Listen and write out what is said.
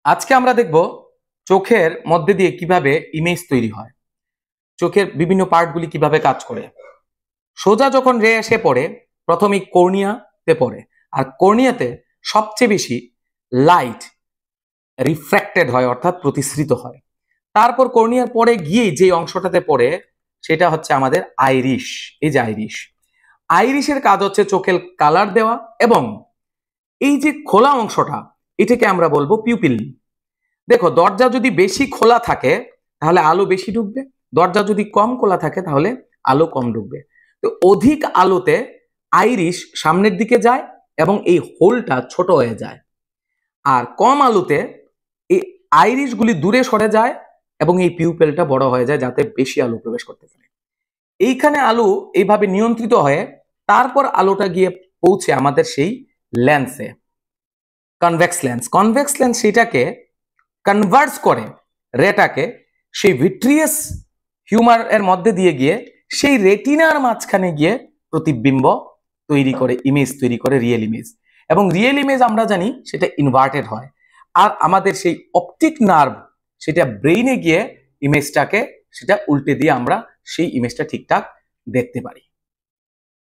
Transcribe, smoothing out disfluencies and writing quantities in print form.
আজকে আমরা দেখব চোখের মধ্যে দিয়ে কিভাবে ইমেজ তৈরি হয়, চোখের বিভিন্ন পার্টগুলি কিভাবে কাজ করে। সোজা যখন রে এসে পড়ে প্রথমেই কর্নিয়াতে পড়ে, আর কর্নিয়াতে সবচেয়ে বেশি লাইট রিফ্র্যাক্টেড হয়, অর্থাৎ প্রতিসৃত হয়। তারপর কর্নিয়ার পরে গিয়ে যে অংশটাতে পড়ে সেটা হচ্ছে আমাদের আইরিশ। এই যে আইরিশ, আইরিশের কাজ হচ্ছে চোখের কালার দেওয়া, এবং এই যে খোলা অংশটা এটাকে আমরা বলবো পিউপিল। দেখো, দরজা যদি বেশি খোলা থাকে তাহলে আলো বেশি ঢুকবে, দরজা যদি কম খোলা থাকে তাহলে আলো কম ঢুকবে। তো অধিক আলোতে আইরিশ সামনের দিকে যায় এবং এই হোলটা ছোট হয়ে যায়, আর কম আলোতে এই আইরিশ গুলি দূরে সরে যায় এবং এই পিউপেলটা বড় হয়ে যায় যাতে বেশি আলো প্রবেশ করতে পারে। এইখানে আলো এইভাবে নিয়ন্ত্রিত হয়ে তারপর আলোটা গিয়ে পৌঁছে আমাদের সেই লেন্সে, কনভেক্স লেন্স। কনভেক্স লেন্স সেটাকে কনভার্টস করে রেটাকে সেই ভিট্রিয়াস হিউমার এর মধ্যে দিয়ে গিয়ে সেই রেটিনার মাঝখানে গিয়ে প্রতিবিম্ব তৈরি করে, ইমেজ তৈরি করে, রিয়েল ইমেজ। এবং রিয়েল ইমেজ আমরা জানি সেটা ইনভার্টেড হয়, আর আমাদের সেই অপটিক নার্ভ সেটা ব্রেইনে গিয়ে ইমেজটাকে সেটা উল্টে দিয়ে আমরা সেই ইমেজটা ঠিকঠাক দেখতে পারি।